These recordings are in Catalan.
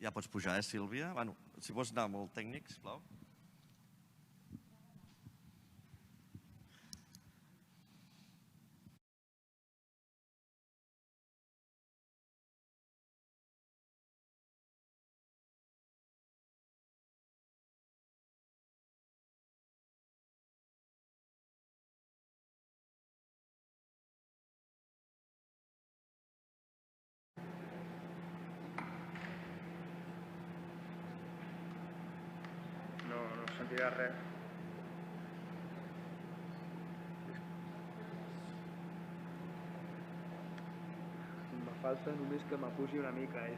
Ja pots pujar, Sílvia? Si vols anar molt tècnic, sisplau. No sentirà res. Me falta només que m'apugi una mica,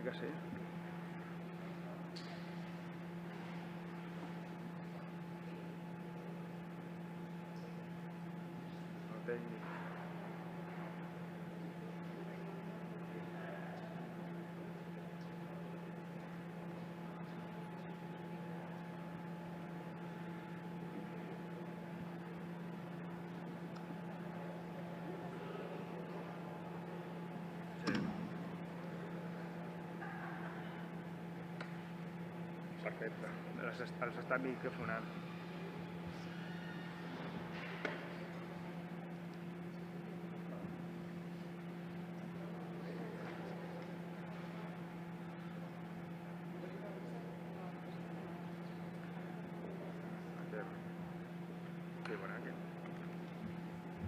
que sí. No tècnic. Perfecte. Els està microfonant.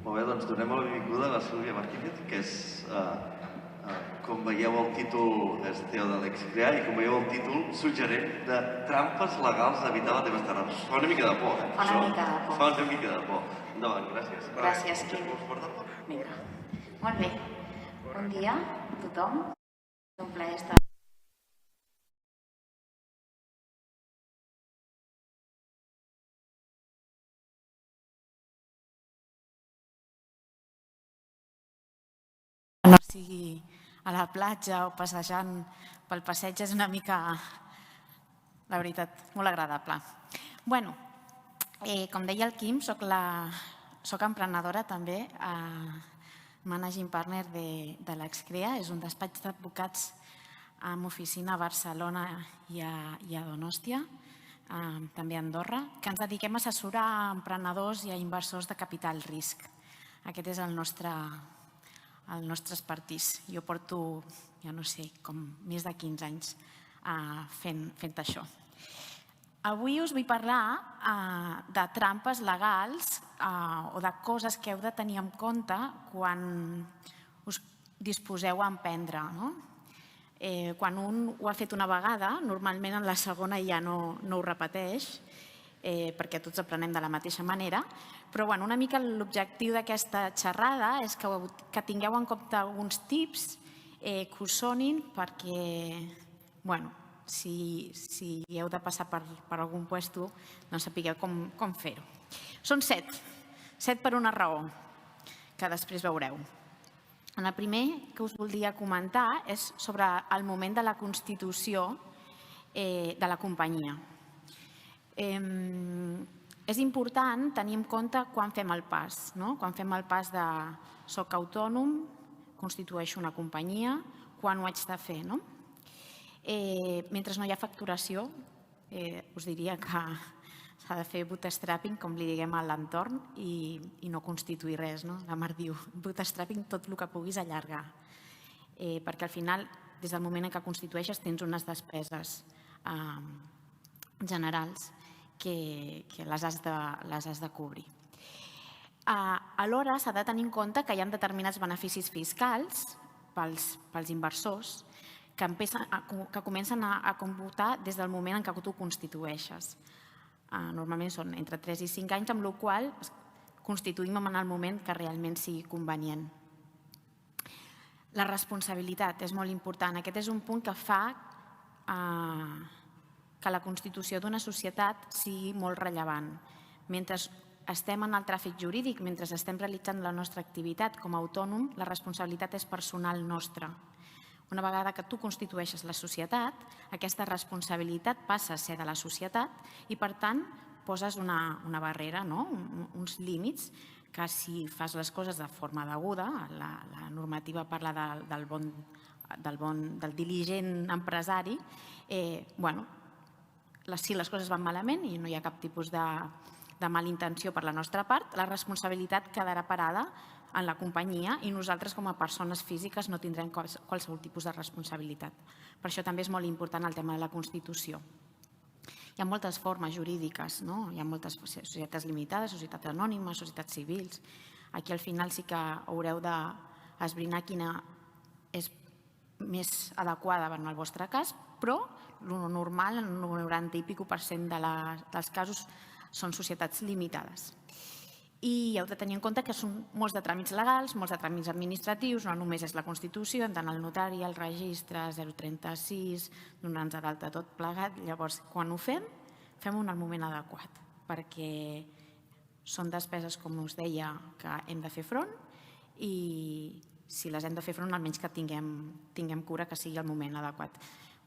Molt bé, doncs donem la benvinguda a la Sílvia Martínez, que és, com veieu el títol, és CEO de l'Excrea, i com veieu el títol, suggerent de trampes legals d'evitar la teva estarà. Fa una mica de por, Fa una mica de por. Fa una mica de por. Endavant, gràcies. Gràcies, Quim. Vinga. Molt bé. Bon dia a tothom. És un plaer estar. No sigui a la platja o passejant pel passeig és una mica, la veritat, molt agradable. Bueno, com deia el Quim, soc emprenedora també, managing partner de l'Excrea. És un despatx d'advocats amb oficina a Barcelona i a Donòstia, també a Andorra, que ens dediquem a assessorar a emprenedors i a inversors de capital risc. Aquest és el nostre expertís. Jo porto, ja no sé, com més de 15 anys fent això. Avui us vull parlar de trampes legals o de coses que heu de tenir en compte quan us disposeu a emprendre. Quan un ho ha fet una vegada, normalment en la segona ja no ho repeteix, perquè tots aprenem de la mateixa manera, però una mica l'objectiu d'aquesta xerrada és que tingueu en compte alguns tips que us sonin perquè, si heu de passar per algun puesto, no sapigueu com fer-ho. Són 7 per una raó, que després veureu. El primer que us voldria comentar és sobre el moment de la constitució de la companyia. És important tenir en compte quan fem el pas. Quan fem el pas de soc autònom, constitueixo una companyia, quan ho haig de fer. Mentre no hi ha facturació, us diria que s'ha de fer bootstrapping, com li diguem a l'entorn, i no constituir res. La Mar diu, bootstrapping tot el que puguis allargar. Perquè al final, des del moment en què constitueixes, tens unes despeses generals que les has de cobrir. Alhora, s'ha de tenir en compte que hi ha determinats beneficis fiscals pels inversors que comencen a computar des del moment en què tu constitueixes. Normalment són entre 3 i 5 anys, amb la qual cosa constituïm en el moment que realment sigui convenient. La responsabilitat és molt important. Aquest és un punt que fa que la constitució d'una societat sigui molt rellevant. Mentre estem en el tràfic jurídic, mentre estem realitzant la nostra activitat com a autònom, la responsabilitat és personal nostra. Una vegada que tu constitueixes la societat, aquesta responsabilitat passa a ser de la societat i, per tant, poses una barrera, uns límits, que si fas les coses de forma deguda, la normativa parla del bon del diligent empresari, si les coses van malament i no hi ha cap tipus de mala intenció per la nostra part, la responsabilitat quedarà parada en la companyia i nosaltres com a persones físiques no tindrem qualsevol tipus de responsabilitat. Per això també és molt important el tema de la Constitució. Hi ha moltes formes jurídiques, hi ha moltes societats limitades, societats anònimes, societats civils. Aquí al final sí que haureu d'esbrinar quina és més adequada en el vostre cas, però el normal, el 90 i escaig % dels casos són societats limitades. I heu de tenir en compte que són molts de tràmits legals, molts de tràmits administratius, no només és la Constitució, hem d'anar al notari, al registre, 036, donar-nos d'alta tot plegat. Llavors, quan ho fem, fem-ho en el moment adequat, perquè són despeses, com us deia, que hem de fer front i si les hem de fer front, almenys que tinguem cura que sigui el moment adequat.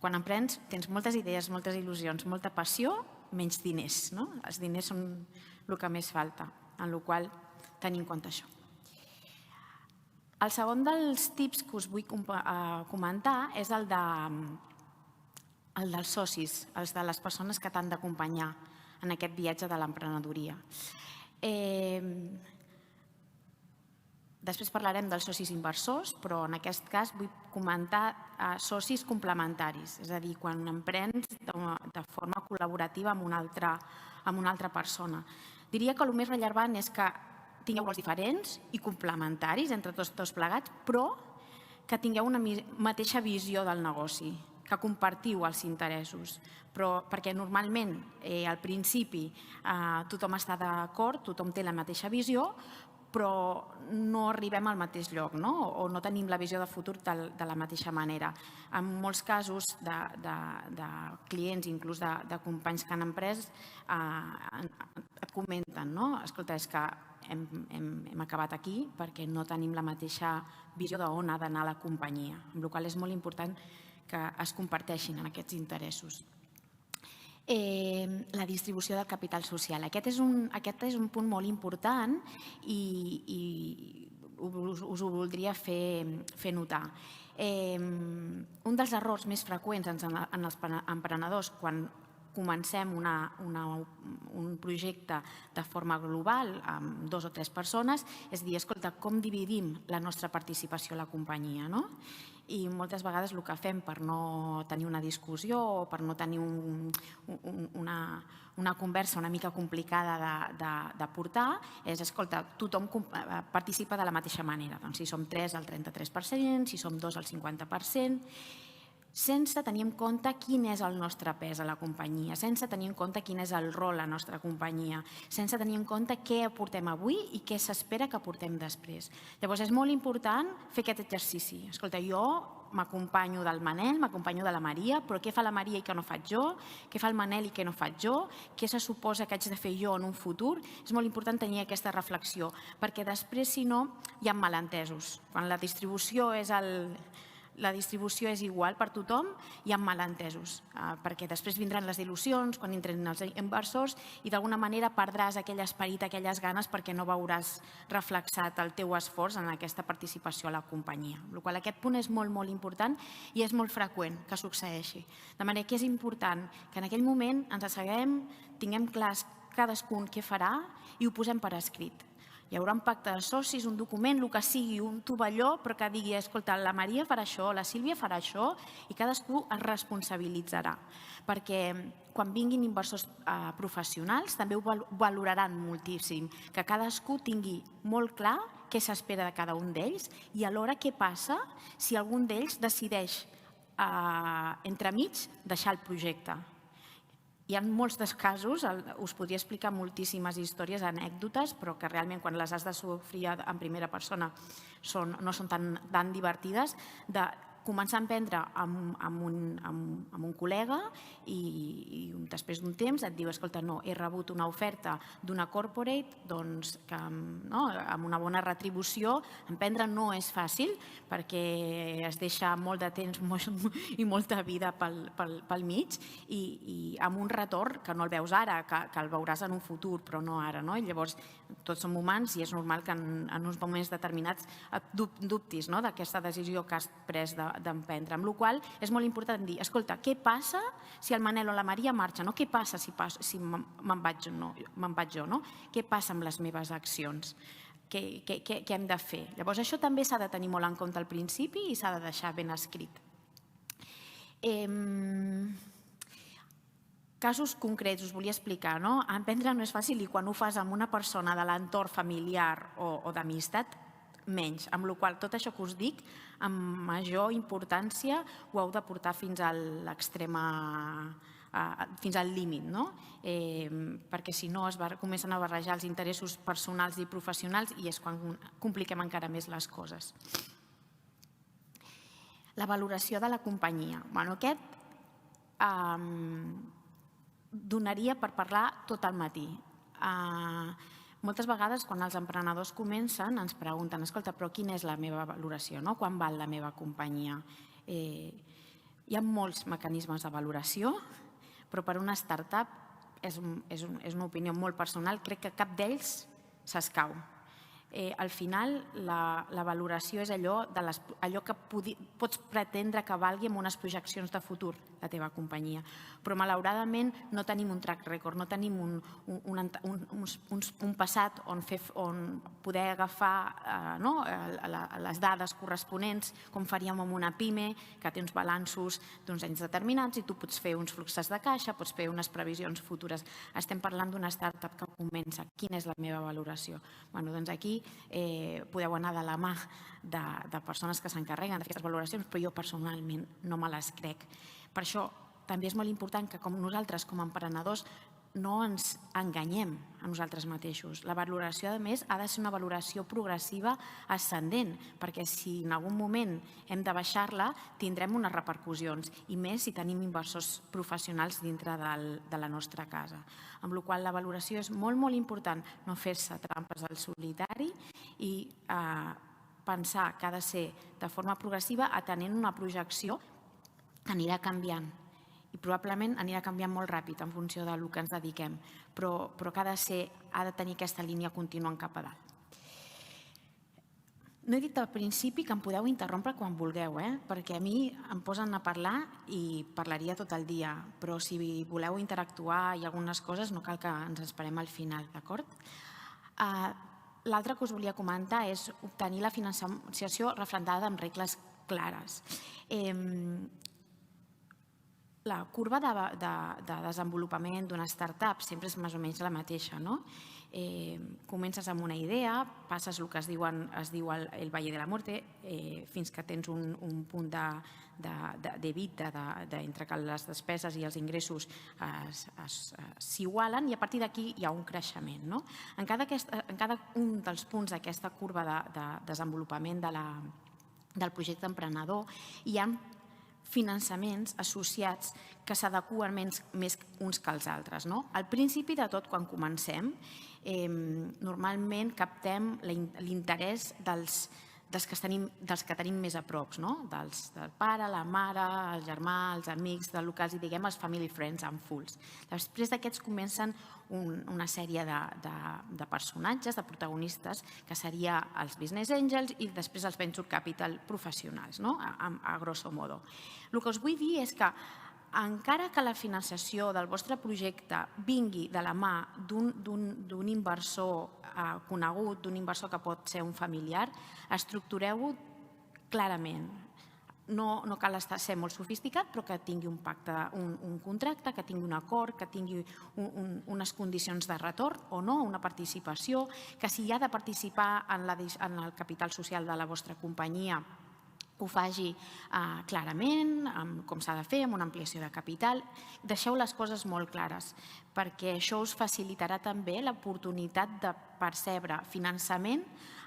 Quan emprens, tens moltes idees, moltes il·lusions, molta passió, menys diners. Els diners són el que més falta, en la qual cosa tenir en compte això. El segon dels tips que us vull comentar és el dels socis, els de les persones que t'han d'acompanyar en aquest viatge de l'emprenedoria. Després parlarem dels socis inversors, però en aquest cas vull comentar socis complementaris, és a dir, quan emprens de forma col·laborativa amb una altra persona. Diria que el més rellevant és que tingueu rols diferents i complementaris entre tots plegats, però que tingueu una mateixa visió del negoci, que compartiu els interessos, perquè normalment al principi tothom està d'acord, tothom té la mateixa visió, però no arribem al mateix lloc o no tenim la visió de futur de la mateixa manera. En molts casos de clients, inclús de companys que han emprès, et comenten, escolta, és que hem acabat aquí perquè no tenim la mateixa visió d'on ha d'anar la companyia, amb la qual cosa és molt important que es comparteixin en aquests interessos. La distribució del capital social. Aquest és un punt molt important i us ho voldria fer notar. Un dels errors més freqüents en els emprenedors quan comencem un projecte de forma global amb 2 o 3 persones és dir, escolta, com dividim la nostra participació a la companyia, no? I moltes vegades el que fem per no tenir una discussió o per no tenir una conversa una mica complicada de portar és, escolta, tothom participa de la mateixa manera. Doncs si som 3 al 33%, si som 2 al 50%, sense tenir en compte quin és el nostre pes a la companyia, sense tenir en compte quin és el rol a la nostra companyia, sense tenir en compte què aportem avui i què s'espera que aportem després. Llavors, és molt important fer aquest exercici. Escolta, jo m'acompanyo del Manel, m'acompanyo de la Maria, però què fa la Maria i què no faig jo? Què fa el Manel i què no faig jo? Què se suposa que haig de fer jo en un futur? És molt important tenir aquesta reflexió, perquè després, si no, hi ha malentesos. Quan la distribució és igual per tothom, hi ha malentesos, perquè després vindran les il·lusions quan entren els inversors i d'alguna manera perdràs aquell esperit, aquelles ganes, perquè no veuràs reflexat el teu esforç en aquesta participació a la companyia. Per la qual cosa aquest punt és molt, molt important i és molt freqüent que succeeixi. De manera que és important que en aquell moment ens asseguem, tinguem clars cadascun què farà i ho posem per escrit. Hi haurà un pacte de socis, un document, el que sigui, un tovalló, però que digui, escolta, la Maria farà això, la Sílvia farà això, i cadascú es responsabilitzarà. Perquè quan vinguin inversors professionals també ho valoraran moltíssim, que cadascú tingui molt clar què s'espera de cada un d'ells i alhora què passa si algun d'ells decideix entremig deixar el projecte. Hi ha molts dels casos, us podria explicar moltíssimes històries, anècdotes, però que realment quan les has de sofrir en primera persona no són tan divertides, de començar a emprendre amb un col·lega i després d'un temps et diu, escolta, no, he rebut una oferta d'una corporate amb una bona retribució. Emprendre no és fàcil perquè es deixa molt de temps i molta vida pel mig i amb un retorn que no el veus ara, que el veuràs en un futur, però no ara. Llavors, tots som humans i és normal que en uns moments determinats et dubtis d'aquesta decisió que has pres d'emprendre. Amb la qual cosa és molt important dir, escolta, què passa si el Manel o la Maria marxen? Què passa si me'n vaig jo? Què passa amb les meves accions? Què hem de fer? Llavors, això també s'ha de tenir molt en compte al principi i s'ha de deixar ben escrit. Casos concrets us volia explicar. Emprendre no és fàcil i quan ho fas amb una persona de l'entorn familiar o d'amistat, menys. Amb la qual cosa, tot això que us dic, amb major importància ho heu de portar fins a l'extrema, fins al límit, perquè si no es comencen a barrejar els interessos personals i professionals i és quan compliquem encara més les coses. La valoració de la companyia. Aquest donaria per parlar tot el matí. Moltes vegades, quan els emprenedors comencen, ens pregunten, escolta, però quina és la meva valoració? Quan val la meva companyia? Hi ha molts mecanismes de valoració, però per una startup, és una opinió molt personal, crec que cap d'ells s'escau. Al final, la valoració és allò que pots pretendre que valgui amb unes projeccions de futur, la teva companyia. Però, malauradament, no tenim un track record, no tenim un passat on poder agafar les dades corresponents, com faríem amb una PIME, que té uns balanços d'uns anys determinats i tu pots fer uns fluxos de caixa, pots fer unes previsions futures. Estem parlant d'una startup que comença. Quina és la meva valoració? Doncs aquí podeu anar de la mà de persones que s'encarreguen d'aquestes valoracions, però jo personalment no me les crec. Per això també és molt important que nosaltres com a emprenedors no ens enganyem a nosaltres mateixos. La valoració, a més, ha de ser una valoració progressiva ascendent, perquè si en algun moment hem de baixar-la, tindrem unes repercussions, i més si tenim inversors professionals dintre de la nostra casa. Amb la qual cosa, la valoració és molt, molt important, no fer-se trampes al solitari i pensar que ha de ser de forma progressiva atenent una projecció que anirà canviant. I probablement anirà canviant molt ràpid en funció del que ens dediquem, però que ha de tenir aquesta línia continuant cap a dalt. No he dit al principi que em podeu interrompre quan vulgueu, perquè a mi em posen a parlar i parlaria tot el dia, però si voleu interactuar i algunes coses no cal que ens esperem al final, d'acord? L'altre que us volia comentar és obtenir la financiació referendada amb regles clares. La curva de desenvolupament d'una startup sempre és més o menys la mateixa. Comences amb una idea, passes el que es diu el Valle de la Muerte, fins que tens un punt d'EBITDA entre que les despeses i els ingressos s'igualen i a partir d'aquí hi ha un creixement. En cada un dels punts d'aquesta curva de desenvolupament del projecte emprenedor hi ha finançaments associats que s'adeqüen més uns que els altres. Al principi de tot, quan comencem, normalment captem l'interès dels que tenim més a prop, del pare, la mare, el germà, els amics, del que els diguem els family friends and fools. Després d'aquests comencen una sèrie de personatges, de protagonistes, que serien els business angels i després els venture capital professionals, a grosso modo. El que us vull dir és que encara que la finançació del vostre projecte vingui de la mà d'un inversor conegut, d'un inversor que pot ser un familiar, estructureu-ho clarament. No cal ser molt sofisticat, però que tingui un pacte, un contracte, que tingui un acord, que tingui unes condicions de retorn o no, una participació, que si hi ha de participar en el capital social de la vostra companyia, ho faci clarament, com s'ha de fer, amb una ampliació de capital. Deixeu les coses molt clares, perquè això us facilitarà també l'oportunitat de percebre finançament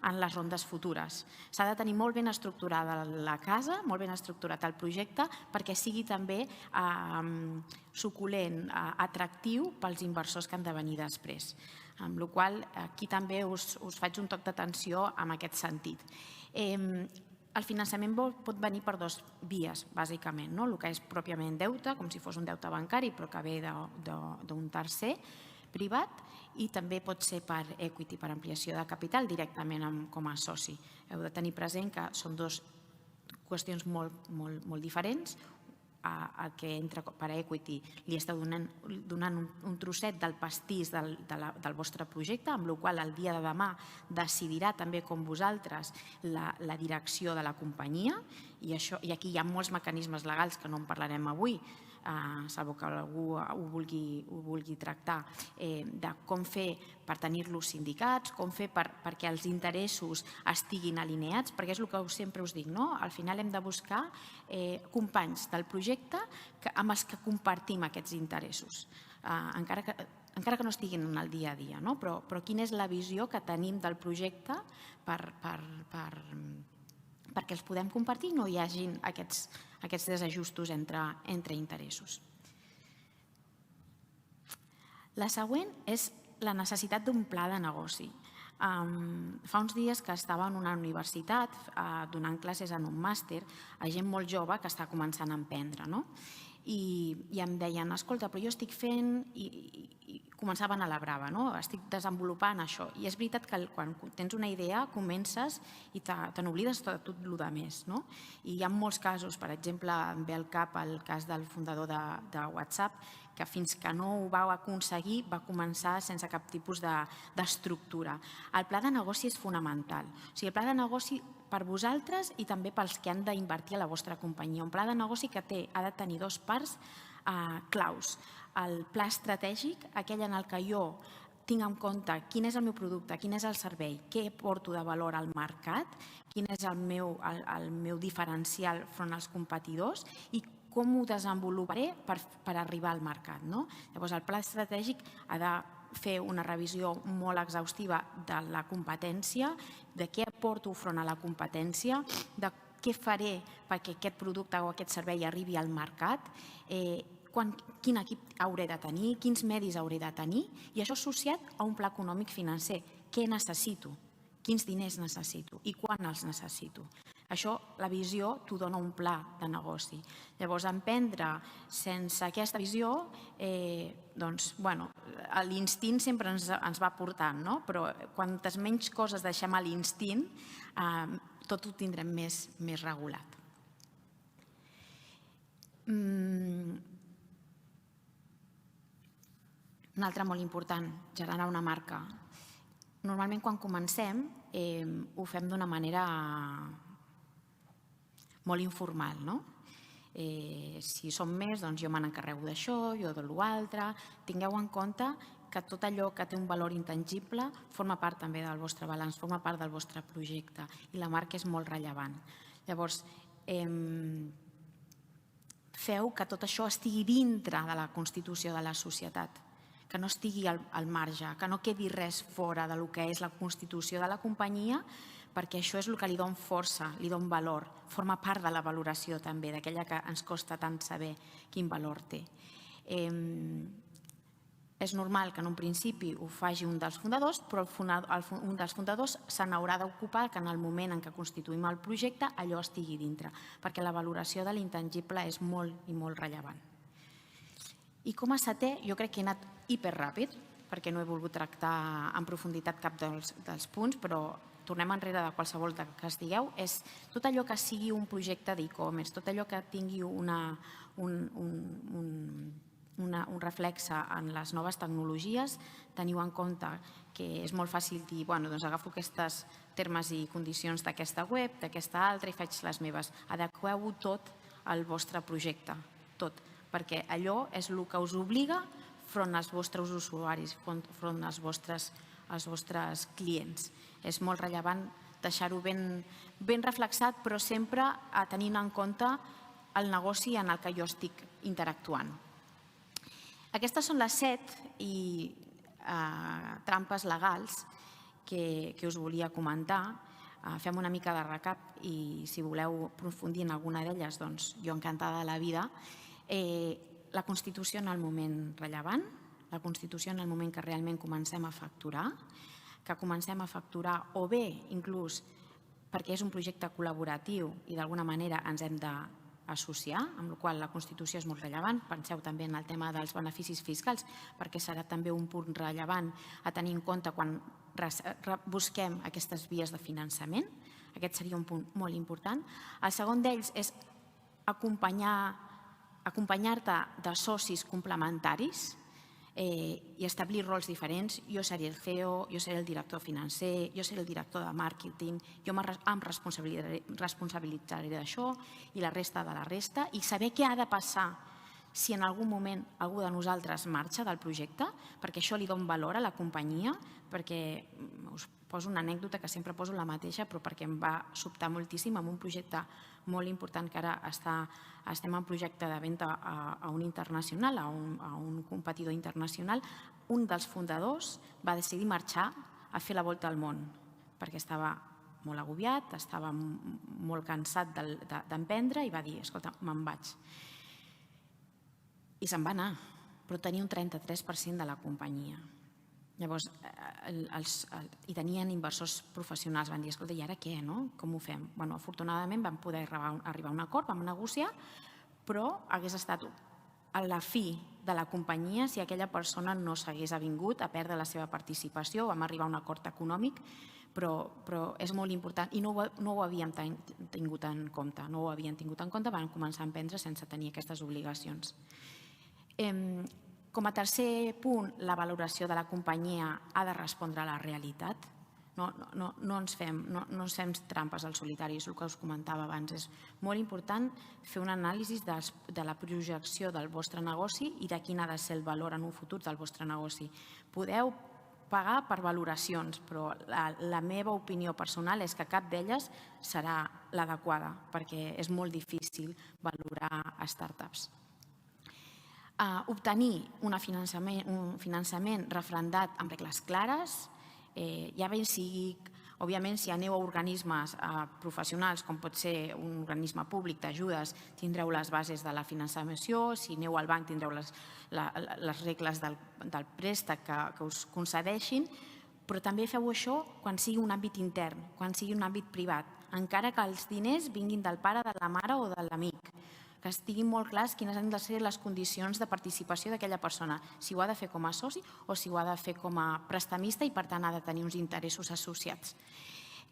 en les rondes futures. S'ha de tenir molt ben estructurada la casa, molt ben estructurat el projecte, perquè sigui també suculent, atractiu pels inversors que han de venir després. Amb la qual cosa, aquí també us faig un toc d'atenció en aquest sentit. El finançament pot venir per dues vies, bàsicament. El que és pròpiament deute, com si fos un deute bancari, però que ve d'un tercer privat, i també pot ser per equity, per ampliació de capital, directament com a soci. Heu de tenir present que són dues qüestions molt diferents. El que entra per a Equity li està donant un trosset del pastís del vostre projecte, amb la qual cosa el dia de demà decidirà també com vosaltres la direcció de la companyia, i aquí hi ha molts mecanismes legals que no en parlarem avui, salvo que algú ho vulgui tractar, de com fer per tenir-los sindicats, com fer perquè els interessos estiguin alineats, perquè és el que sempre us dic, al final hem de buscar companys del projecte amb els que compartim aquests interessos, encara que no estiguin en el dia a dia, però quina és la visió que tenim del projecte perquè els podem compartir i no hi hagin aquests desajustos entre interessos. La següent és la necessitat d'un pla de negoci. Fa uns dies que estava en una universitat donant classes en un màster a gent molt jove que està començant a emprendre, i em deien, escolta, però jo estic fent, i començaven a la brava, estic desenvolupant això. I és veritat que quan tens una idea comences i te n'oblides de tot el que més. I hi ha molts casos, per exemple, em ve al cap el cas del fundador de WhatsApp, que fins que no ho va aconseguir va començar sense cap tipus d'estructura. El pla de negoci és fonamental. O sigui, el pla de negoci per vosaltres i també pels que han d'invertir a la vostra companyia. Un pla de negoci que ha de tenir dues parts claus. El pla estratègic, aquell en el que jo tinc en compte quin és el meu producte, quin és el servei, què porto de valor al mercat, quin és el meu diferencial front als competidors i com ho desenvoluparé per arribar al mercat. Llavors, el pla estratègic ha de fer una revisió molt exhaustiva de la competència, de què aporto front a la competència, de què faré perquè aquest producte o aquest servei arribi al mercat, quin equip hauré de tenir, quins medis hauré de tenir, i això associat a un pla econòmic financer. Què necessito? Quins diners necessito? I quan els necessito? Això, la visió, t'ho dona un pla de negoci. Llavors, emprendre sense aquesta visió, doncs, l'instint sempre ens va portant, però quantes menys coses deixem a l'instint, tot ho tindrem més regulat. Un altre molt important, generar una marca. Normalment, quan comencem, ho fem d'una manera molt informal. Si som més, doncs jo me n'encarrego d'això, jo de l'altre. Tingueu en compte que tot allò que té un valor intangible forma part també del vostre balanç, forma part del vostre projecte i la marca és molt rellevant. Llavors, feu que tot això estigui dintre de la constitució de la societat, que no estigui al marge, que no quedi res fora del que és la constitució de la companyia, perquè això és el que li dona força, li dona valor, forma part de la valoració també, d'aquella que ens costa tant saber quin valor té. És normal que en un principi ho faci un dels fundadors, però un dels fundadors se n'haurà d'ocupar que en el moment en què constituïm el projecte allò estigui dintre, perquè la valoració de l'intangible és molt i molt rellevant. I com a setè, jo crec que he anat hiperràpid, perquè no he volgut tractar en profunditat cap dels punts, però tornem enrere de qualsevol que estigueu, és tot allò que sigui un projecte d'e-commerce, tot allò que tingui un reflexe en les noves tecnologies, teniu en compte que és molt fàcil dir, doncs agafo aquests termes i condicions d'aquesta web, d'aquesta altra i faig les meves. Adequeu-ho tot al vostre projecte, tot, perquè allò és el que us obliga front als vostres usuaris, front als vostres clients. És molt rellevant deixar-ho ben reflexat, però sempre tenint en compte el negoci en el que jo estic interactuant. Aquestes són les 7 trampes legals que us volia comentar. Fem una mica de recap i si voleu aprofundir en alguna d'elles, doncs jo encantada de la vida. La Constitució en el moment rellevant, la Constitució en el moment que realment comencem a facturar, que comencem a facturar o bé inclús perquè és un projecte col·laboratiu i d'alguna manera ens hem d'associar, amb la qual cosa la Constitució és molt rellevant. Penseu també en el tema dels beneficis fiscals, perquè serà també un punt rellevant a tenir en compte quan busquem aquestes vies de finançament. Aquest seria un punt molt important. El segon d'ells és acompanyar-te de socis complementaris i establir rols diferents. Jo seré el CEO, jo seré el director financer, jo seré el director de màrqueting, jo em responsabilitzaré d'això i la resta de la resta, i saber què ha de passar si en algun moment algú de nosaltres marxa del projecte, perquè això li dona valor a la companyia, perquè us poso una anècdota que sempre poso la mateixa, però perquè em va sobtar moltíssim amb un projecte molt important que ara estem en projecte de venda a un internacional, a un competidor internacional. Un dels fundadors va decidir marxar a fer la volta al món, perquè estava molt agobiat, estava molt cansat d'emprendre i va dir, escolta, me'n vaig. I se'n va anar, però tenia un 33% de la companyia. Llavors, hi tenien inversors professionals, van dir, escolta, i ara què, no? Com ho fem? Afortunadament vam poder arribar a un acord, vam negociar, però hagués estat a la fi de la companyia si aquella persona no s'hagués avingut a perdre la seva participació. Vam arribar a un acord econòmic, però és molt important i no ho havíem tingut en compte. No ho havien tingut en compte, van començar a emprendre sense tenir aquestes obligacions. Com a tercer punt, la valoració de la companyia ha de respondre a la realitat. No ens fem trampes al solitari, és el que us comentava abans. És molt important fer un anàlisi de la projecció del vostre negoci i de quin ha de ser el valor en un futur del vostre negoci. Podeu pagar per valoracions, però la meva opinió personal és que cap d'elles serà l'adequada, perquè és molt difícil valorar startups. Obtenir un finançament refrendat amb regles clares, ja bé sigui, òbviament, si aneu a organismes professionals, com pot ser un organisme públic d'ajudes, tindreu les bases de la finançació, si aneu al banc tindreu les regles del préstec que us concedeixin, però també feu això quan sigui un àmbit intern, quan sigui un àmbit privat, encara que els diners vinguin del pare, de la mare o de l'amic, que estiguin molt clars quines han de ser les condicions de participació d'aquella persona, si ho ha de fer com a soci o si ho ha de fer com a prestamista i per tant ha de tenir uns interessos associats.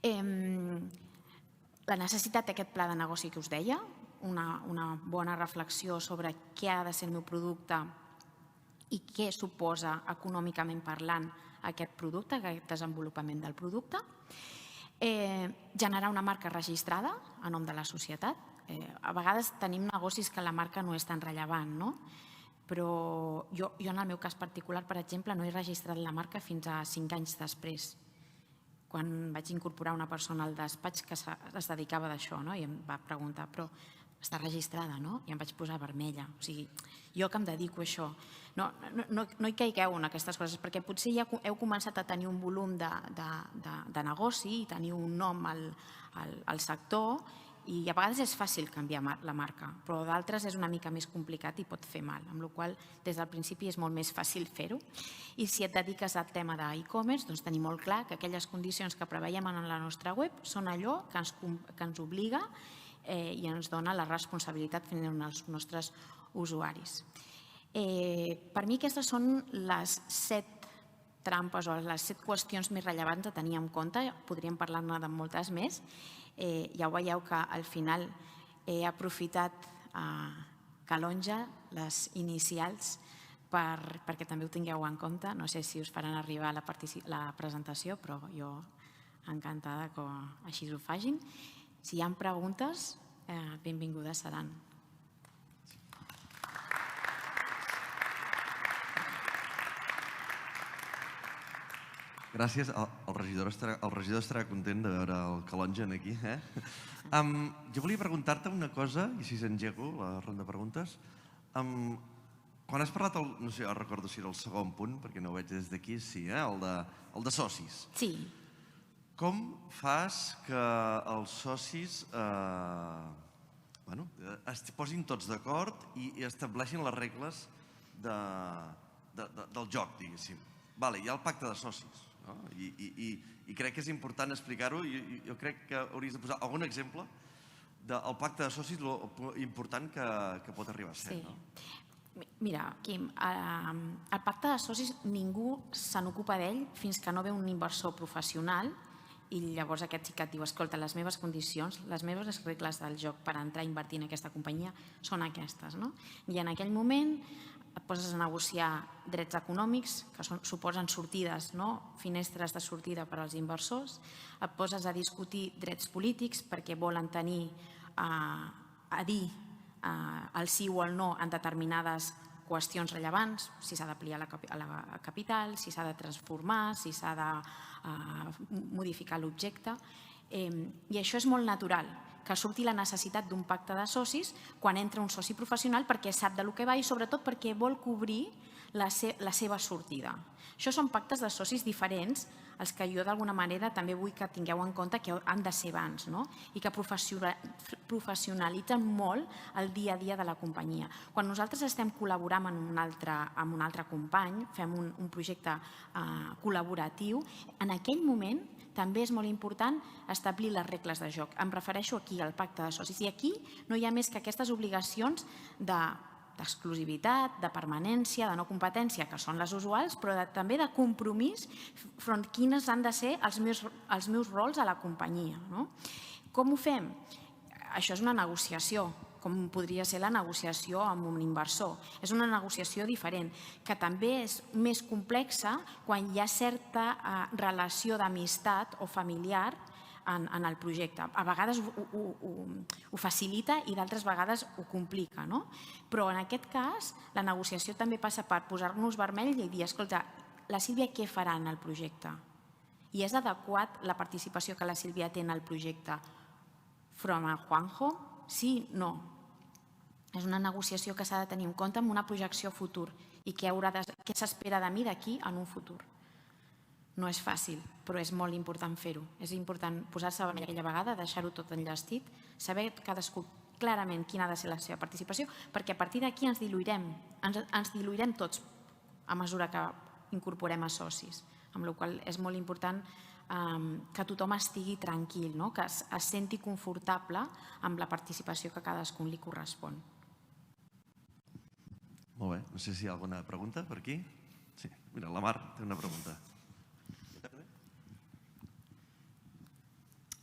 La necessitat d'aquest pla de negoci que us deia, una bona reflexió sobre què ha de ser el meu producte i què suposa econòmicament parlant aquest producte, aquest desenvolupament del producte, generar una marca registrada a nom de la societat. A vegades tenim negocis que la marca no és tan rellevant, no? Però jo en el meu cas particular, per exemple, no he registrat la marca fins a 5 anys després, quan vaig incorporar una persona al despatx que es dedicava d'això, i em va preguntar, però està registrada, no? I em vaig posar vermella. O sigui, jo que em dedico a això. No hi caigueu en aquestes coses, perquè potser ja heu començat a tenir un volum de negoci i tenir un nom al sector, i a vegades és fàcil canviar la marca, però d'altres és una mica més complicat i pot fer mal, amb la qual cosa des del principi és molt més fàcil fer-ho. I si et dediques al tema d'e-commerce, doncs tenir molt clar que aquelles condicions que preveiem en la nostra web són allò que ens obliga i ens dona la responsabilitat front als nostres usuaris. Per mi aquestes són les 7 trampes o les 7 qüestions més rellevants a tenir en compte. Podríem parlar-ne de moltes més. Ja ho veieu que al final he aprofitat calonja, les inicials, perquè també ho tingueu en compte. No sé si us faran arribar la presentació, però jo encantada que així ho facin. Si hi ha preguntes, benvingudes seran. Gràcies. El regidor estarà content de veure el Calonge aquí. Jo volia preguntar-te una cosa, i si s'engego la ronda de preguntes. Quan has parlat, no sé, recordo si era el segon punt, perquè no ho veig des d'aquí, sí, el de socis. Sí. Com fas que els socis es posin tots d'acord i estableixin les regles del joc, diguéssim? Hi ha el pacte de socis, i crec que és important explicar-ho. Jo crec que hauries de posar algun exemple del pacte de socis, l'important que pot arribar a ser. Mira, Quim, el pacte de socis ningú se n'ocupa d'ell fins que no ve un inversor professional i llavors aquest sí que et diu, escolta, les meves condicions, les meves regles del joc per entrar a invertir en aquesta companyia són aquestes. I en aquell moment et poses a negociar drets econòmics, que suposen sortides, finestres de sortida per als inversors, et poses a discutir drets polítics perquè volen tenir a dir el sí o el no en determinades qüestions rellevants, si s'ha d'ampliar la capital, si s'ha de transformar, si s'ha de modificar l'objecte. I això és molt natural, que surti la necessitat d'un pacte de socis quan entra un soci professional perquè sap de què va i sobretot perquè vol cobrir la seva sortida. Això són pactes de socis diferents, els que jo d'alguna manera també vull que tingueu en compte que han de ser abans i que professionalitzen molt el dia a dia de la companyia. Quan nosaltres estem col·laborant amb un altre company, fem un projecte col·laboratiu, en aquell moment també és molt important establir les regles de joc. Em refereixo aquí al pacte de socis. I aquí no hi ha més que aquestes obligacions d'exclusivitat, de permanència, de no competència, que són les usuals, però també de compromís front a quines han de ser els meus rols a la companyia. Com ho fem? Això és una negociació, com podria ser la negociació amb un inversor. És una negociació diferent, que també és més complexa quan hi ha certa relació d'amistat o familiar en el projecte. A vegades ho facilita i d'altres vegades ho complica. Però en aquest cas la negociació també passa per posar-nos vermell i dir, escolta, la Sílvia què farà en el projecte? I és adequat la participació que la Sílvia té en el projecte front a Juanjo? Sí, no. És una negociació que s'ha de tenir en compte amb una projecció futur i què s'espera de mi d'aquí en un futur. No és fàcil, però és molt important fer-ho. És important posar-se vermell aquella vegada, deixar-ho tot enllestit, saber cadascú clarament quina ha de ser la seva participació, perquè a partir d'aquí ens diluirem tots a mesura que incorporem a socis, amb la qual cosa és molt important que tothom estigui tranquil, que es senti confortable amb la participació que a cadascú li correspon. Molt bé, no sé si hi ha alguna pregunta per aquí. Sí, mira, la Mar té una pregunta.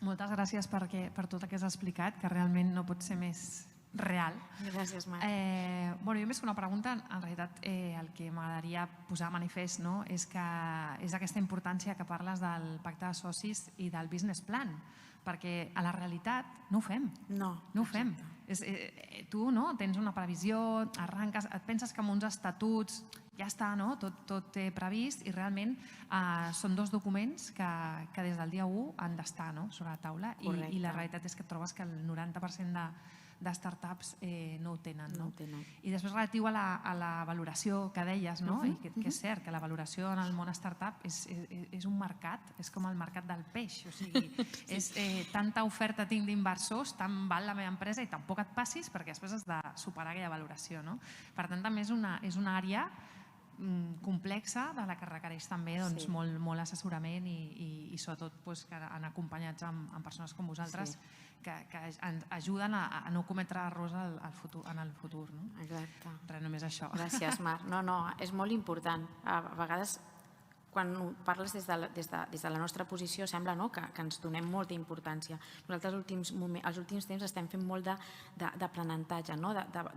Moltes gràcies per tot el que has explicat, que realment no pot ser més real. Gràcies, Marc. Jo més que una pregunta, en realitat el que m'agradaria posar a manifest és aquesta importància que parles del pacte de socis i del business plan, perquè a la realitat no ho fem. No ho fem. Tu tens una previsió, arranques, et penses que amb uns estatuts ja està tot previst i realment són dos documents que des del dia 1 han d'estar sobre la taula i la realitat és que trobes que el 90% de startups no ho tenen. I després relatiu a la valoració que deies, que és cert que la valoració en el món startup és un mercat, és com el mercat del peix, o sigui, tanta oferta tinc d'inversors, tant val la meva empresa i tampoc et passis perquè després has de superar aquella valoració. Per tant, també és una àrea complexa de la que requereix també molt assessorament i sobretot anar acompanyats amb persones com vosaltres que ajuden a no cometre errors en el futur. Exacte. Res, només això. Gràcies, Marc. No, és molt important. A vegades, quan parles des de la nostra posició, sembla que ens donem molta importància. Nosaltres als últims temps estem fent molt d'aprenentatge,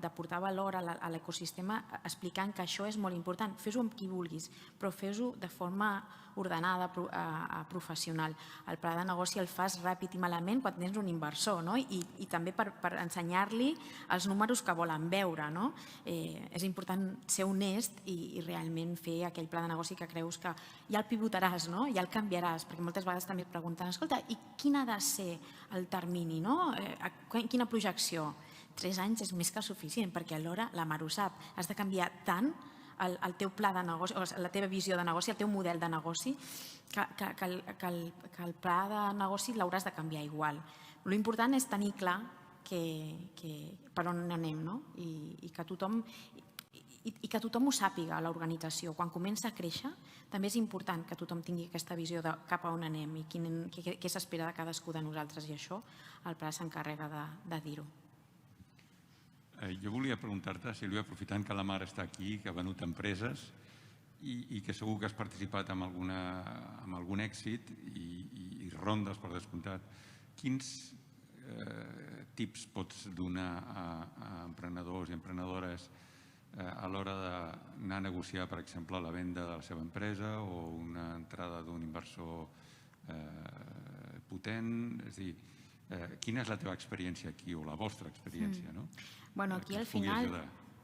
de portar valor a l'ecosistema explicant que això és molt important. Fes-ho amb qui vulguis, però fes-ho de forma ordenada, professional. El pla de negoci el fas ràpid i malament quan tens un inversor i també per ensenyar-li els números que volen veure. És important ser honest i realment fer aquell pla de negoci que creus que ja el pivotaràs, ja el canviaràs, perquè moltes vegades també et pregunten, escolta, i quin ha de ser el termini? Quina projecció? 3 anys és més que suficient, perquè alhora, la Mar ho sap, has de canviar tant el teu pla de negoci, la teva visió de negoci, el teu model de negoci, que el pla de negoci l'hauràs de canviar igual. L'important és tenir clar per on anem i que tothom ho sàpiga a l'organització. Quan comença a créixer, també és important que tothom tingui aquesta visió de cap a on anem i què s'espera de cadascú de nosaltres, i això el pla s'encarrega de dir-ho. Jo volia preguntar-te, Sílvia, aprofitant que la Mar està aquí, que ha venut empreses i que segur que has participat en algun èxit i rondes, per descomptat. Quins tips pots donar a emprenedors i emprenedores a l'hora d'anar a negociar, per exemple, la venda de la seva empresa o una entrada d'un inversor potent? És a dir, quina és la teva experiència aquí, o la vostra experiència? Bueno, aquí al final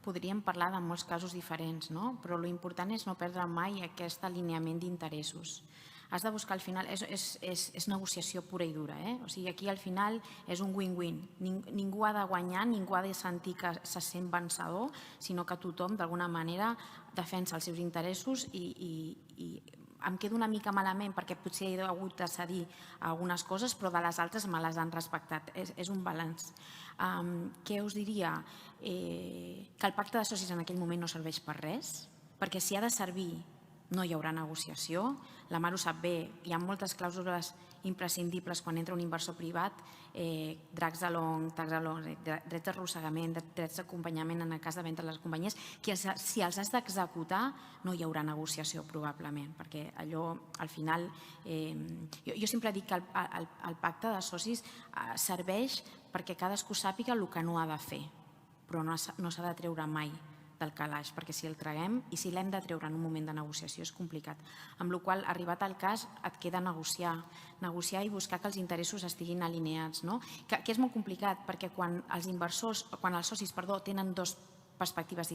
podríem parlar de molts casos diferents, però l'important és no perdre mai aquest alineament d'interessos. Has de buscar al final, és negociació pura i dura, o sigui, aquí al final és un win-win. Ningú ha de guanyar, ningú ha de sentir que se sent vencedor, sinó que tothom d'alguna manera defensa els seus interessos i em quedo una mica malament perquè potser he hagut de cedir algunes coses, però de les altres me les han respectat. És un balanç. Què us diria? Que el pacte de socis en aquell moment no serveix per res, perquè si ha de servir no hi haurà negociació. La Mar ho sap bé, hi ha moltes clàusules imprescindibles quan entra un inversor privat, drags along, drets d'arrossegament, drets d'acompanyament en el cas de venda de les companyies, que si els has d'executar no hi haurà negociació probablement, perquè allò al final... Jo sempre dic que el pacte de socis serveix perquè cadascú sàpiga el que no ha de fer, però no s'ha de treure mai del calaix, perquè si el traguem i si l'hem de treure en un moment de negociació és complicat. Amb la qual cosa, arribat al cas, et queda negociar i buscar que els interessos estiguin alineats, que és molt complicat, perquè quan els socis tenen dues perspectives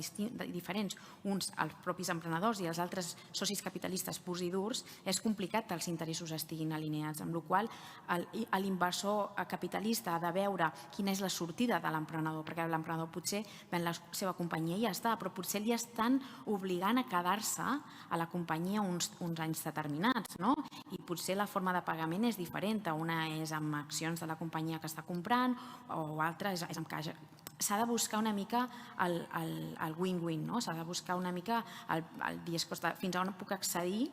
diferents, uns els propis emprenedors i els altres socis capitalistes purs i durs, és complicat que els interessos estiguin alineats, amb la qual cosa l'inversor capitalista ha de veure quina és la sortida de l'emprenedor, perquè l'emprenedor potser ven la seva companyia i ja està, però potser li estan obligant a quedar-se a la companyia uns anys determinats, i potser la forma de pagament és diferent, una és amb accions de la companyia que està comprant o altra és amb caix. S'ha de buscar una mica el win-win, s'ha de buscar una mica el dir fins a on puc accedir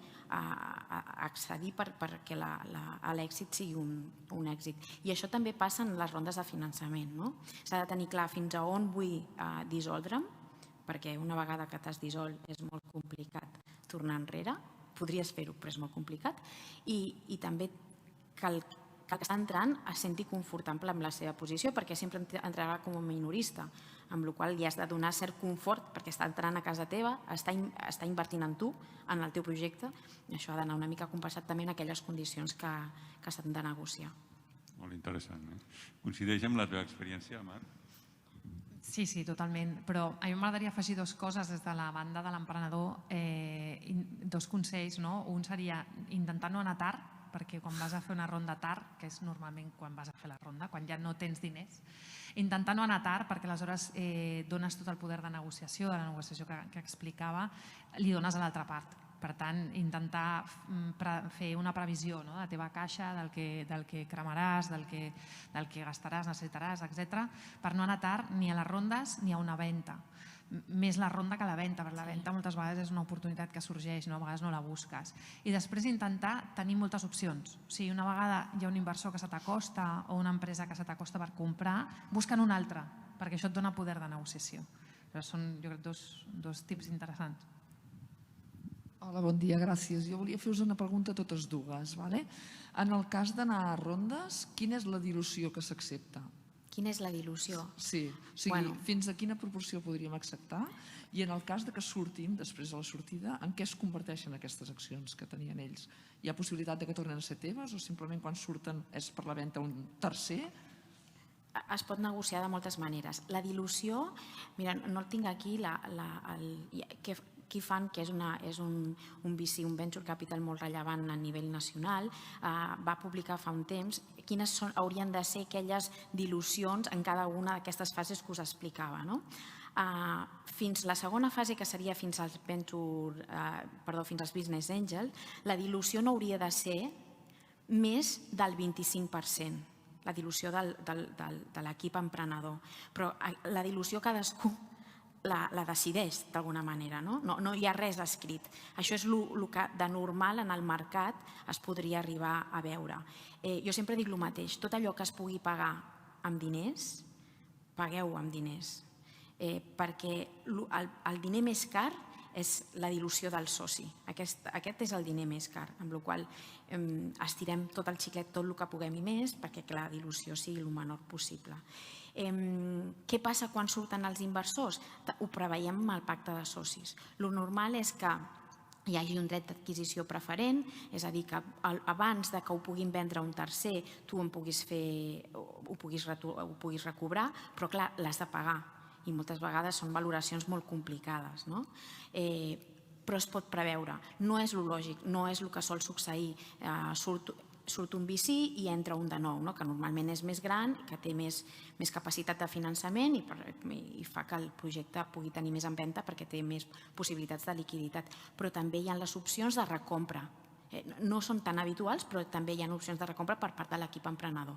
perquè l'èxit sigui un èxit. I això també passa en les rondes de finançament. S'ha de tenir clar fins a on vull dissoldre'm, perquè una vegada que t'has dissolt és molt complicat tornar enrere, podries fer-ho però és molt complicat, i també que el que està entrant es senti confortable amb la seva posició, perquè sempre entrarà com a minorista, amb la qual cosa li has de donar cert confort perquè està entrant a casa teva, està invertint en tu, en el teu projecte, i això ha d'anar una mica compensat també en aquelles condicions que s'han de negociar. Molt interessant. Coincideix amb la teva experiència, Marc? Sí, totalment, però a mi m'agradaria afegir dues coses des de la banda de l'emprenedor, dos consells. Un seria intentar no anar tard, perquè quan vas a fer una ronda tard, que és normalment quan vas a fer la ronda, quan ja no tens diners, intentar no anar tard perquè aleshores dones tot el poder de negociació, de la negociació que explicava, li dones a l'altra part. Per tant, intentar fer una previsió de la teva caixa, del que cremaràs, del que gastaràs, necessitaràs, etc., per no anar tard ni a les rondes ni a una venda. Més la ronda que la venda, perquè la venda moltes vegades és una oportunitat que sorgeix, a vegades no la busques. I després intentar tenir moltes opcions. O sigui, una vegada hi ha un inversor que se t'acosta o una empresa que se t'acosta per comprar, busca'n un altre, perquè això et dona poder de negociació. Però són, jo crec, dos tips interessants. Hola, bon dia, gràcies. Jo volia fer-vos una pregunta a totes dues. En el cas d'anar a rondes, quina és la dilució que s'accepta? Quina és la dilució? Sí, o sigui, fins a quina proporció podríem acceptar? I en el cas que surtin, després de la sortida, en què es converteixen aquestes accions que tenien ells? Hi ha possibilitat que tornen a ser teves o simplement quan surten és per la venda a un tercer? Es pot negociar de moltes maneres. La dilució, mira, no el tinc aquí, Kifan, que és un VC, un venture capital molt rellevant a nivell nacional, va publicar fa un temps quines haurien de ser aquelles dilucions en cada una d'aquestes fases que us explicava. Fins la segona fase, que seria fins als business angel, la dilució no hauria de ser més del 25%, la dilució de l'equip emprenedor. Però la dilució cadascú la decideix d'alguna manera, no hi ha res escrit. Això és el que de normal en el mercat es podria arribar a veure. Jo sempre dic el mateix, tot allò que es pugui pagar amb diners, pagueu amb diners, perquè el diner més car és la dilució del soci. Aquest és el diner més car, amb la qual cosa estirem tot el xiclet, tot el que puguem i més, perquè la dilució sigui el menor possible. Què passa quan surten els inversors? Ho preveiem amb el pacte de socis. El normal és que hi hagi un dret d'adquisició preferent, és a dir, que abans que ho puguin vendre a un tercer tu ho puguis recobrar, però clar, l'has de pagar i moltes vegades són valoracions molt complicades. Però es pot preveure. No és el lògic, no és el que sol succeir. Surt un VC i entra un de nou, que normalment és més gran, que té més capacitat de finançament i fa que el projecte pugui tenir més en venda perquè té més possibilitats de liquiditat. Però també hi ha les opcions de recompra. No són tan habituals, però també hi ha opcions de recompra per part de l'equip emprenedor.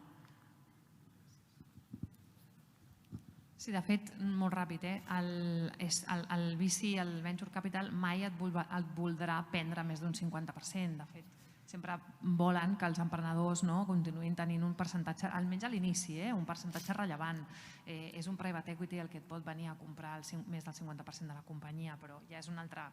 Sí, de fet, molt ràpid, el VC, el Venture Capital, mai et voldrà prendre més d'un 50%. De fet, sempre volen que els emprenedors continuïn tenint un percentatge, almenys a l'inici, un percentatge rellevant. És un private equity el que et pot venir a comprar més del 50% de la companyia, però ja és una altra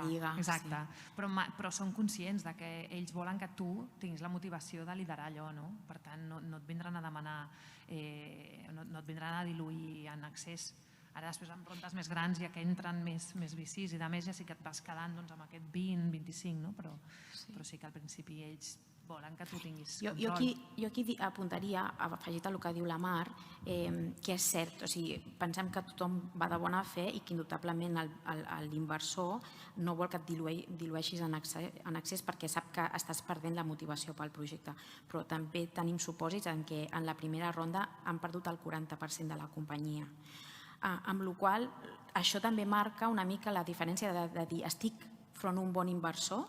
lliga. Exacte. Però són conscients que ells volen que tu tinguis la motivació de liderar allò. Per tant, no et vindran a demanar, no et vindran a diluir en excés. Ara després en rondes més grans ja que entren més VCs i de més ja sí que et vas quedant amb aquest 20-25, però sí que al principi ells volen que tu tinguis control. Jo aquí apuntaria, afegit a el que diu la Mar, que és cert, pensem que tothom va de bona fe i que indubtablement l'inversor no vol que et dilueixis en excés perquè sap que estàs perdent la motivació pel projecte, però també tenim supòsits en què en la primera ronda han perdut el 40% de la companyia. Amb la qual cosa això també marca una mica la diferència de dir estic front a un bon inversor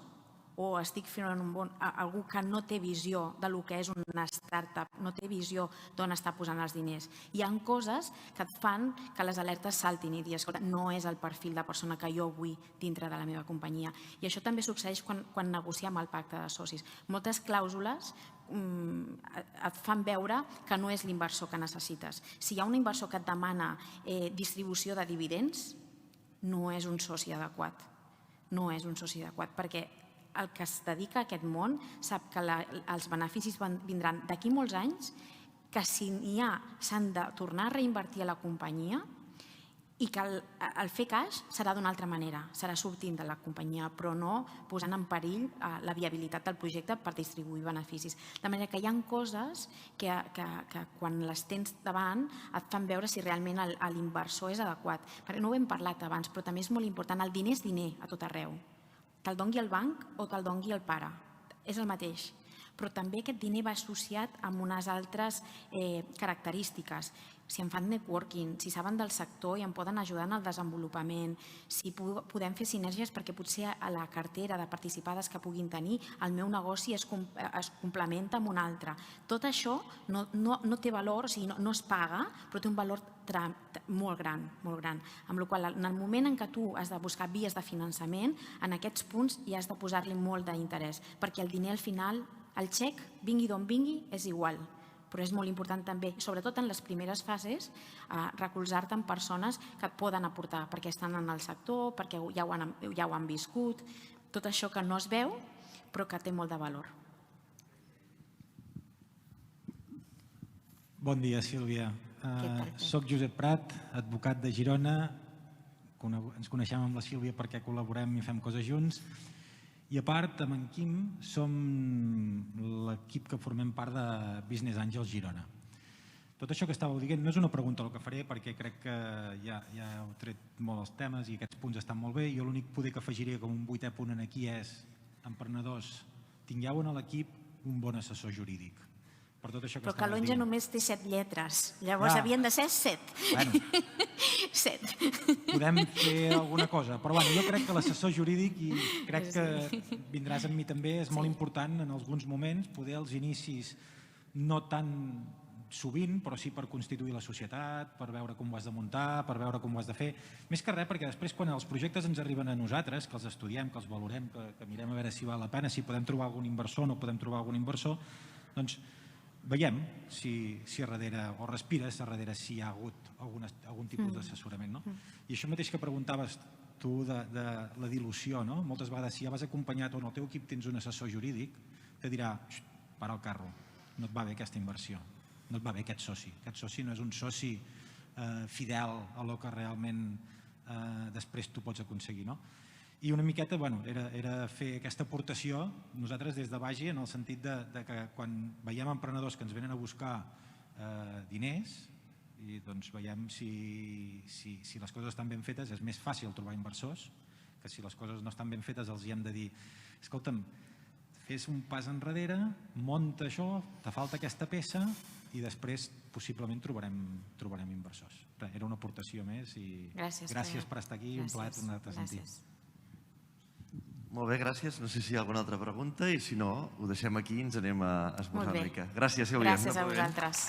o estic front a algú que no té visió del que és una startup, no té visió d'on està posant els diners. Hi ha coses que et fan que les alertes saltin i dir, escolta, no és el perfil de persona que jo vull dintre de la meva companyia. I això també succeeix quan negociem el pacte de socis. Moltes clàusules et fan veure que no és l'inversor que necessites. Si hi ha un inversor que et demana distribució de dividends, no és un soci adequat. No és un soci adequat, perquè el que es dedica a aquest món sap que els beneficis vindran d'aquí molts anys, que si n'hi ha s'han de tornar a reinvertir a la companyia i que el fer caix serà d'una altra manera, serà sortint de la companyia, però no posant en perill la viabilitat del projecte per distribuir beneficis. De manera que hi ha coses que quan les tens davant et fan veure si realment l'inversor és adequat. No ho hem parlat abans, però també és molt important, el diner és diner a tot arreu. Te'l doni el banc o te'l doni el pare, és el mateix. Però també aquest diner va associat amb unes altres característiques. Si en fan networking, si saben del sector i em poden ajudar en el desenvolupament, si podem fer sinergies perquè potser a la cartera de participades que puguin tenir el meu negoci es complementa amb un altre. Tot això no té valor, no es paga, però té un valor molt gran, molt gran. Amb la qual cosa, en el moment en què tu has de buscar vies de finançament, en aquests punts hi has de posar-li molt d'interès, perquè el diner al final, el xec, vingui d'on vingui, és igual. Però és molt important també, sobretot en les primeres fases, recolzar-te en persones que et poden aportar, perquè estan en el sector, perquè ja ho han viscut, tot això que no es veu, però que té molt de valor. Bon dia, Sílvia. Soc Josep Prat, advocat de Girona. Ens coneixem amb la Sílvia perquè col·laborem i fem coses junts. I a part, amb en Quim, som l'equip que formem part de Business Angels Girona. Tot això que estàveu dient no és una pregunta el que faré perquè crec que ja heu tret molt els temes i aquests punts estan molt bé. Jo l'únic poder que afegiria com un 8è punt aquí és, emprenedors, tingueu en l'equip un bon assessor jurídic. Però Calonja només té 7 lletres, llavors havien de ser 7. Bueno, 7. Podem fer alguna cosa, però jo crec que l'assessor jurídic, i crec que vindràs amb mi també, és molt important en alguns moments, poder als inicis no tan sovint, però sí per constituir la societat, per veure com ho has de muntar, per veure com ho has de fer. Més que res, perquè després quan els projectes ens arriben a nosaltres, que els estudiem, que els valorem, que mirem a veure si val la pena, si podem trobar algun inversor o no podem trobar algun inversor, doncs veiem si darrere, o respires darrere si hi ha hagut algun tipus d'assessorament. I això mateix que preguntaves tu de la dilució, no? Moltes vegades, si ja vas acompanyat o en el teu equip tens un assessor jurídic, te dirà, para el carro, no et va bé aquesta inversió, no et va bé aquest soci. Aquest soci no és un soci fidel a lo que realment després tu pots aconseguir, no? I una miqueta, bueno, era fer aquesta aportació, nosaltres des de Bagi, en el sentit de que quan veiem emprenedors que ens venen a buscar diners, i doncs veiem si les coses estan ben fetes, és més fàcil trobar inversors, que si les coses no estan ben fetes els hi hem de dir, escolta'm, fes un pas enrere, munta això, te falta aquesta peça i després possiblement trobarem inversors. Era una aportació més i gràcies per estar aquí i un plaer tornar-te a sentir. Molt bé, gràcies. No sé si hi ha alguna altra pregunta i si no, ho deixem aquí i ens anem a esmorzar una mica. Gràcies, Sílvia. Gràcies a vosaltres.